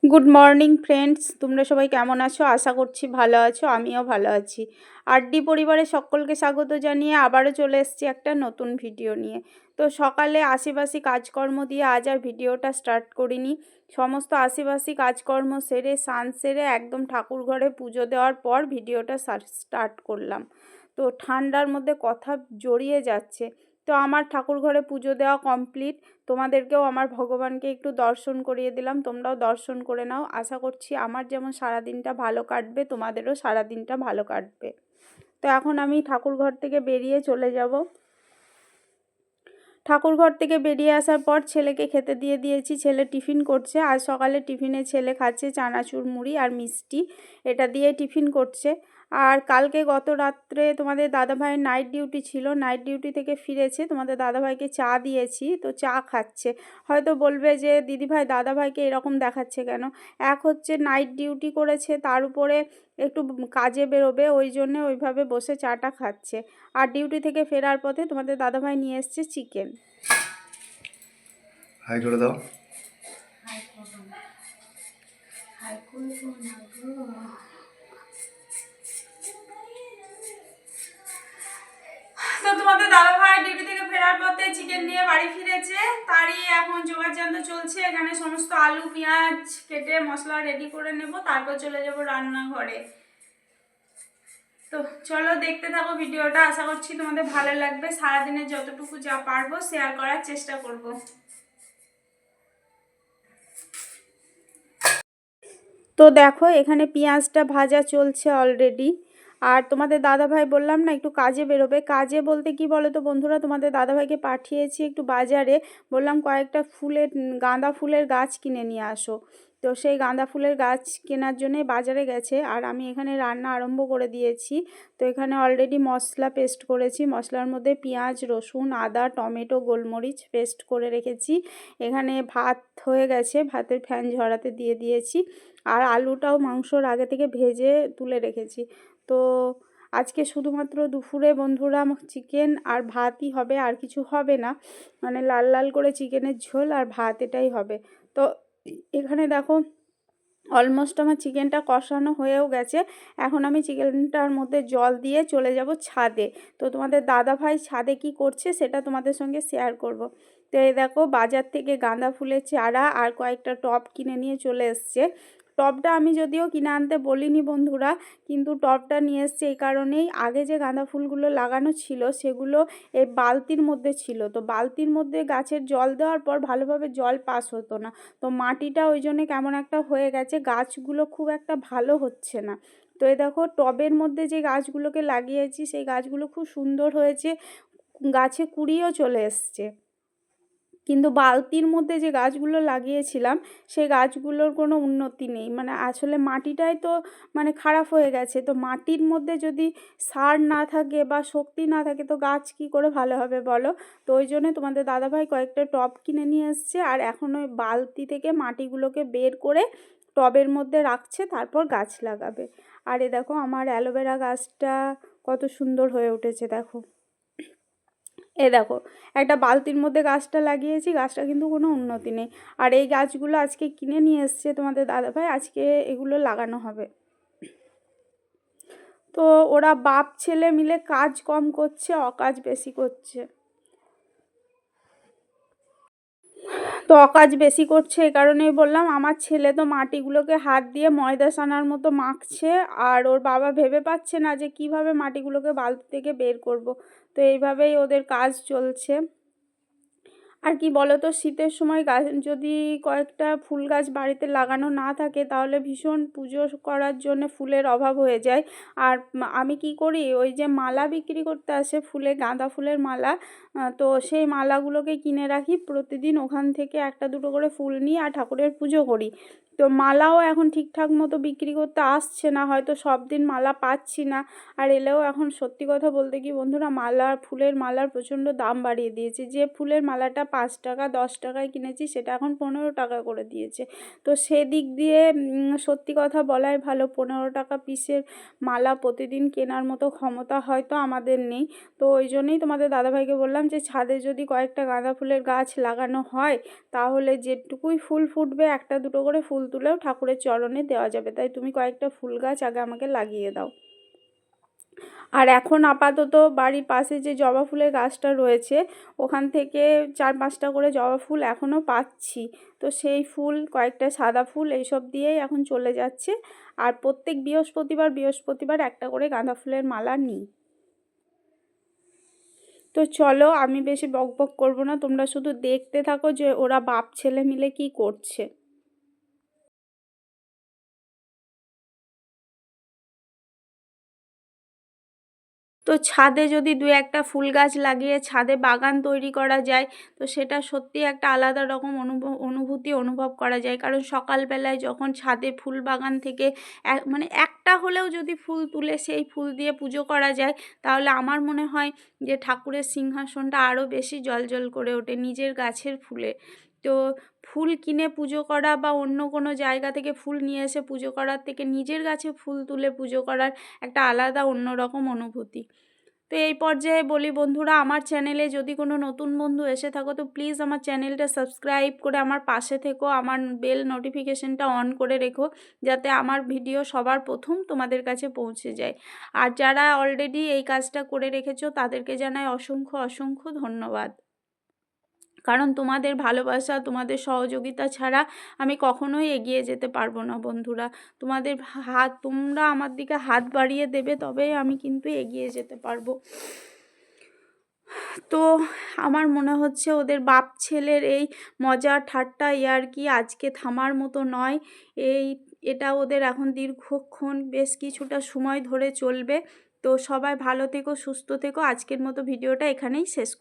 Good morning friends, তোমরা সবাই কেমন আছো? আশা করছি ভালো আছো, আমিও ভালো আছি। আরডি পরিবারের সকলকে স্বাগত জানিয়ে আবারও চলে এসেছি একটা নতুন ভিডিও নিয়ে। তো সকালে আশিপাশি কাজকর্ম দিয়ে আজ আর ভিডিওটা স্টার্ট করিনি। সমস্ত আশিপাশি কাজকর্ম সেরে স্নান সেরে একদম ঠাকুর ঘরে পুজো দেওয়ার পর ভিডিওটা স্টার্ট করলাম। তো ঠান্ডার মধ্যে কথা জড়িয়ে যাচ্ছে। তো আমার ঠাকুর ঘরে পুজো দেওয়া কমপ্লিট। তোমাদেরকেও আমার ভগবানকে একটু দর্শন করিয়ে দিলাম, তোমরাও দর্শন করে নাও। আশা করছি আমার যেমন সারাদিনটা ভালো কাটবে, তোমাদেরও সারাদিনটা ভালো কাটবে। তো এখন আমি ঠাকুর ঘর থেকে বেরিয়ে চলে যাব। ঠাকুর ঘর থেকে বেরিয়ে আসার পর ছেলেকে খেতে দিয়ে দিয়েছি, ছেলে টিফিন করছে। আজ সকালে টিফিনে ছেলে খাচ্ছে চানাচুর মুড়ি আর মিষ্টি, এটা দিয়ে টিফিন করছে। আর কালকে গত রাত্রে তোমাদের দাদাভাইয়ের নাইট ডিউটি ছিল, নাইট ডিউটি থেকে ফিরেছে, তোমাদের দাদাভাইকে চা দিয়েছি, তো চা খাচ্ছে। হয়তো বলবে যে দিদিভাই দাদাভাইকে এরকম দেখাচ্ছে কেন? এক হচ্ছে নাইট ডিউটি করেছে, তার উপরে একটু কাজে বেরোবে, ওই জন্যে ওইভাবে বসে চাটা খাচ্ছে। আর ডিউটি থেকে ফেরার পথে তোমাদের দাদাভাই নিয়ে এসছে চিকেন। হাই করে দাও। তো তোমাদের দাদাভাই ডিউটি থেকে ফেরার পথে চিকেন নিয়ে বাড়ি ফিরেছে, তারই এখন জোগাড়যন্ত্র চলছে। এখানে সমস্ত আলু পেঁয়াজ কেটে মশলা রেডি করে নেব, তারপর চলে যাব রান্নাঘরে। তো চলো দেখতে থাকো ভিডিওটা, আশা করছি তোমাদের ভালো লাগবে। সারাদিনে যতটুকু যা পারবো শেয়ার করার চেষ্টা করব। তো দেখো এখানে পেঁয়াজটা ভাজা চলছে অলরেডি। আর তোমাদের দাদাভাই বললাম না একটু কাজে বেরোবে, কাজে বলতে কি বলো তো বন্ধুরা, তোমাদের দাদাভাইকে পাঠিয়েছি একটু বাজারে, বললাম কয়েকটা গাঁদা ফুলের গাছ কিনে নিয়ে আসো। তো সেই গাঁদা ফুলের গাছ কেনার জন্যে বাজারে গেছে, আর আমি এখানে রান্না আরম্ভ করে দিয়েছি। তো এখানে অলরেডি মশলা পেস্ট করেছি, মশলার মধ্যে পেঁয়াজ রসুন আদা টমেটো গোলমরিচ পেস্ট করে রেখেছি। এখানে ভাত হয়ে গেছে, ভাতের ফ্যান ঝরাতে দিয়ে দিয়েছি। আর আলুটাও মাংসর আগে থেকে ভেজে তুলে রেখেছি। তো আজকে শুধুমাত্র দুপুরে বন্ধুরা চিকেন আর ভাতই হবে, আর কিছু হবে না। মানে লাল লাল করে চিকেনের ঝোল আর ভাত, এটাই হবে। তো এখানে দেখো অলমোস্ট আমার চিকেনটা কষানো হয়েও গেছে। এখন আমি চিকেনটার মধ্যে জল দিয়ে চলে যাব ছাদে। তো তোমাদের দাদাভাই ছাদে কি করছে সেটা তোমাদের সঙ্গে শেয়ার করব। তো এই দেখো বাজার থেকে গাঁদা ফুলের চারা আর কয়েকটা টব কিনে নিয়ে চলে এসছে। টবটা আমি যদিও কিনে আনতে বলিনি বন্ধুরা, কিন্তু টবটা নিয়ে এসছে এই কারণেই, আগে যে গাঁদা ফুলগুলো লাগানো ছিল সেগুলো এই বালতির মধ্যে ছিল। তো বালতির মধ্যে গাছের জল দেওয়ার পর ভালোভাবে জল পাস হতো না। তো মাটিটা ওই জন্যে কেমন একটা হয়ে গেছে, গাছগুলো খুব একটা ভালো হচ্ছে না। তো এই দেখো টবের মধ্যে যে গাছগুলোকে লাগিয়েছি সেই গাছগুলো খুব সুন্দর হয়েছে, গাছে কুঁড়িও চলে এসছে। কিন্তু বালতির মধ্যে যে গাছগুলো লাগিয়েছিলাম সেই গাছগুলোর কোনো উন্নতি নেই, মানে আসলে মাটিটাই তো মানে খারাপ হয়ে গেছে। তো মাটির মধ্যে যদি সার না থাকে বা শক্তি না থাকে তো গাছ কি করে ভালো হবে বলো? তো ওই জন্য তোমাদের দাদাভাই কয়েকটা টব কিনে নিয়ে এসছে, আর এখন ওই বালতি থেকে মাটিগুলোকে বের করে টবের মধ্যে রাখছে, তারপর গাছ লাগাবে। আর এ দেখো আমার অ্যালোভেরা গাছটা কত সুন্দর হয়ে উঠেছে দেখো। এ দেখো একটা বালতির মধ্যে গাছটা লাগিয়েছি, গাছটা কিন্তু কোনো উন্নতি নেই। আর এই গাছগুলো আজকে কিনে নিয়ে এসছে তোমাদের দাদাভাই, আজকে এগুলো লাগানো হবে। তো ওরা বাপ ছেলে মিলে কাজ কম করছে, অকাজ বেশি করছে। তো অকাজ বেশি করছে এই কারণেই বললাম, আমার ছেলে তো মাটিগুলোকে হাত দিয়ে ময়দা সানার মতো মাখছে, আর ওর বাবা ভেবে পাচ্ছে না যে কিভাবে মাটিগুলোকে বালতি থেকে বের করব। তো এইভাবেই ওদের কাজ চলছে। আর কি বলো তো, শীতের সময় গাছ যদি কয়েকটা ফুল গাছ বাড়িতে লাগানো না থাকে তাহলে ভীষণ পুজো করার জন্য ফুলের অভাব হয়ে যায়। আর আমি কি করি, ওই যে মালা বিক্রি করতে আসে ফুলে, গাঁদা ফুলের মালা, তো সেই মালাগুলোকে কিনে রাখি, প্রতিদিন ওখান থেকে একটা দুটো করে ফুল নিই আর ঠাকুরের পুজো করি। তো মালাও এখন ঠিকঠাক মতো বিক্রি করতে আসছে না, হয়তো সব দিন মালা পাচ্ছি না। আর এলেও এখন সত্যি কথা বলতে কি বন্ধুরা, ফুলের মালার প্রচণ্ড দাম বাড়িয়ে দিয়েছে। যে ফুলের মালাটা 5 টাকা 10 টাকায় কিনেছি সেটা এখন 15 টাকা করে দিয়েছে। তো সেদিক দিয়ে সত্যি কথা বলাই ভালো, 15 টাকা পিসের মালা প্রতিদিন কেনার মতো ক্ষমতা হয়তো আমাদের নেই। তো ওই জন্যই তোমাদের দাদাভাইকে বললাম যে ছাদে যদি কয়েকটা গাঁদা ফুলের গাছ লাগানো হয় তাহলে যেটুকুই ফুল ফুটবে একটা দুটো করে ফুল তুলেও ঠাকুরের চরণে দেওয়া যাবে। তাই তুমি কয়েকটা ফুল গাছ আগে আমাকে লাগিয়ে দাও। আর এখন আপাতত বাড়ির পাশে যে জবা ফুলের গাছটা রয়েছে ওখান থেকে 4-5টা করে জবা ফুল এখনও পাচ্ছি। তো সেই ফুল, কয়েকটা সাদা ফুল এইসব দিয়েই এখন চলে যাচ্ছে। আর প্রত্যেক বৃহস্পতিবার একটা করে গাঁদা ফুলের মালা নিই। তো চলো, আমি বেশি বকবক করবো না, তোমরা শুধু দেখতে থাকো যে ওরা বাপ ছেলে মিলে কি করছে। তো ছাদে যদি 2-একটা ফুল গাছ লাগিয়ে ছাদে বাগান তৈরি করা যায় তো সেটা সত্যি একটা আলাদা রকম অনুভূতি অনুভব করা যায়। কারণ সকালবেলায় যখন ছাদে ফুল বাগান থেকে মানে একটা হলেও যদি ফুল তুলে সেই ফুল দিয়ে পুজো করা যায় তাহলে আমার মনে হয় যে ঠাকুরের সিংহাসনটা আরও বেশি জ্বলজ্বল করে ওঠে নিজের গাছের ফুলে। তো ফুল কিনে পুজো করা বা অন্য কোনো জায়গা থেকে ফুল নিয়ে এসে পুজো করার থেকে নিজের গাছে ফুল তুলে পুজো করার একটা আলাদা অন্যরকম অনুভূতি। তো এই পর্যায়ে বলি বন্ধুরা, আমার চ্যানেলে যদি কোনো নতুন বন্ধু এসে থাকো তো প্লিজ আমার চ্যানেলটা সাবস্ক্রাইব করে আমার পাশে থেকো, আমার বেল নোটিফিকেশনটা অন করে রেখো যাতে আমার ভিডিও সবার প্রথম তোমাদের কাছে পৌঁছে যায়। আর যারা অলরেডি এই কাজটা করে রেখেছো তাদেরকে জানাই অসংখ্য অসংখ্য ধন্যবাদ। কারণ তোমাদের ভালোবাসা, তোমাদের সহযোগিতা ছাড়া আমি কখনোই এগিয়ে যেতে পারবো না বন্ধুরা। তোমাদের তোমরা আমার দিকে হাত বাড়িয়ে দেবে তবেই আমি কিন্তু এগিয়ে যেতে পারবো। তো আমার মনে হচ্ছে ওদের বাপ ছেলের এই মজা ঠাট্টা ইয়ার্কি আজকে থামার মতো নয়। এটা ওদের এখন দীর্ঘক্ষণ বেশ কিছুটা সময় ধরে চলবে। তো সবাই ভালো থেকো, সুস্থ থেকো। আজকের মতো ভিডিওটা এখানেই শেষ করছি।